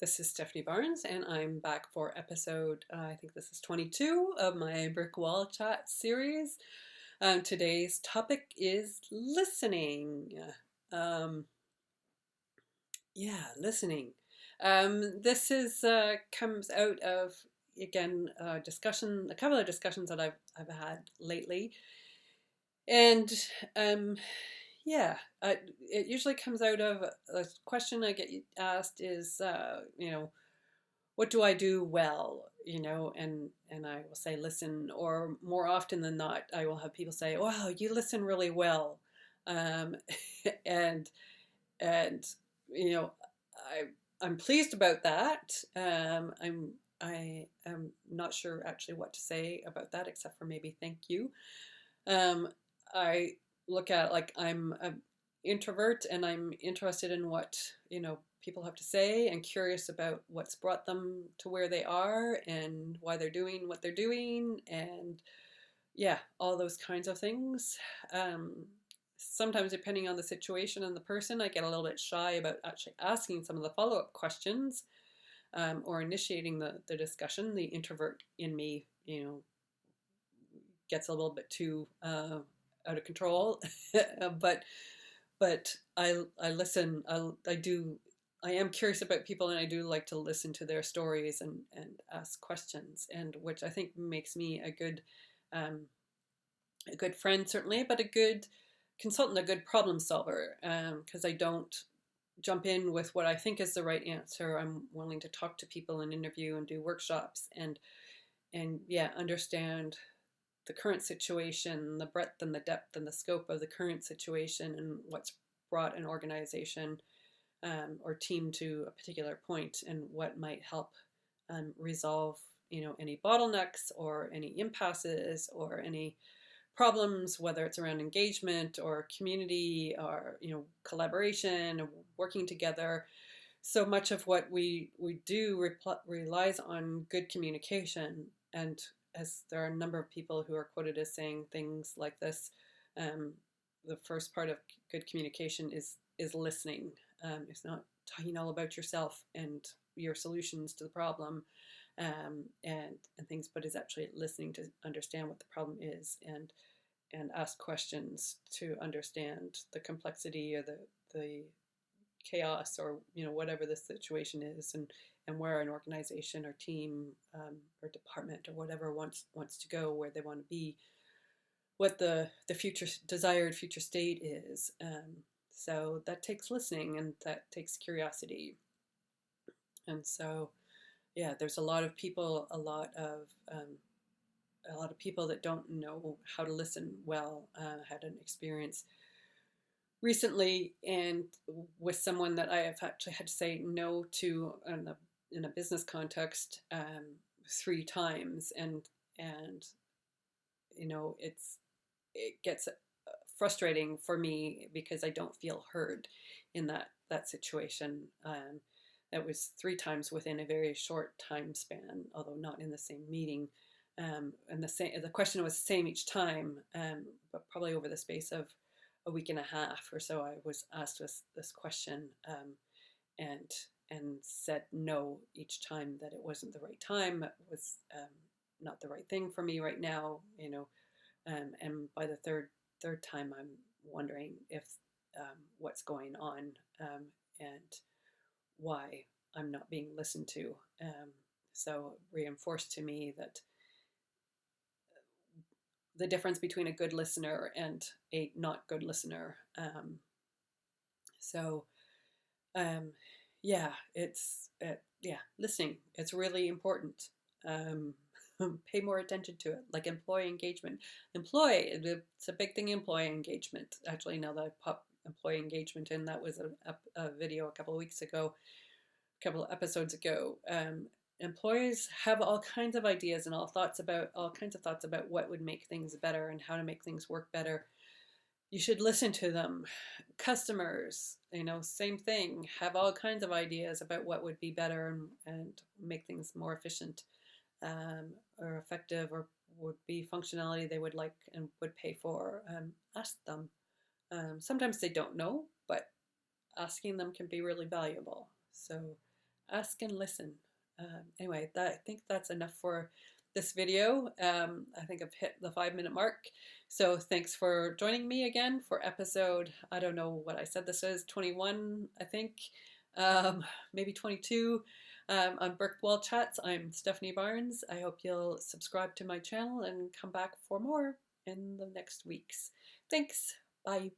This is Stephanie Barnes, and I'm back for episode, I think this is 22 of my Brickwall Chats series. Today's topic is listening. Um, Listening. This is comes out of again a couple of discussions that I've had lately, and um, yeah, it usually comes out of a question I get asked is what do I do well? And I will say listen, or more often than not, I will have people say, "Wow, you listen really well," um, and and you know, I'm pleased about that. I am not sure actually what to say about that, except for maybe thank you. Um, I look at it like I'm an introvert and I'm interested in what, people have to say and curious about what's brought them to where they are and why they're doing what they're doing and yeah, all those kinds of things. Um, Sometimes depending on the situation and the person, I get a little bit shy about actually asking some of the follow-up questions or initiating the discussion. The introvert in me, gets a little bit too out of control. but I listen. I am curious about people, and I do like to listen to their stories and ask questions, and which I think makes me um, a good friend certainly, but a good consultant, a good problem solver. Because I don't jump in with what I think is the right answer. I'm willing to talk to people and interview and do workshops and yeah, understand the current situation, the breadth and the depth and the scope of the current situation, and what's brought an organization or team to a particular point, and what might help resolve, any bottlenecks or any impasses or any problems, whether it's around engagement or community or collaboration or working together. So much of what we do relies on good communication, and as there are a number of people who are quoted as saying things like this, um, the first part of good communication is listening. It's not talking all about yourself and your solutions to the problem, and things, but is actually listening to understand what the problem is and ask questions to understand the complexity or the chaos, or whatever the situation is, and where an organization or team or department or whatever wants to go, where they want to be, what the future desired future state is. So that takes listening, and that takes curiosity. And so yeah, there's a lot of people that don't know how to listen well. Had an experience recently, and with someone that I have actually had to say no to in a business context 3 times, and it gets frustrating for me because I don't feel heard in that situation. That was 3 times within a very short time span, although not in the same meeting. And the question was the same each time, but probably over the space of a week and a half or so, I was asked this question, and said no each time, that it wasn't the right time, it was not the right thing for me right now, and by the third time, I'm wondering if what's going on, and why I'm not being listened to. So it reinforced to me that the difference between a good listener and a not good listener. So um, yeah, listening. It's really important. Um, Pay more attention to it, like employee engagement. It's a big thing. Employee engagement. Actually, now that I pop employee engagement in, that was a video a couple of weeks ago, a couple of episodes ago. Employees have all kinds of ideas and all kinds of thoughts about what would make things better and how to make things work better. You should listen to them. Customers, same thing, have all kinds of ideas about what would be better and make things more efficient, or effective, or would be functionality they would like and would pay for. Ask them. Sometimes they don't know, but asking them can be really valuable. So ask and listen. Anyway, I think that's enough for this video. I think I've hit the 5-minute mark. So thanks for joining me again for episode, I don't know what I said this is, 21, I think, maybe 22. On Brickwall Chats, I'm Stephanie Barnes. I hope you'll subscribe to my channel and come back for more in the next weeks. Thanks. Bye.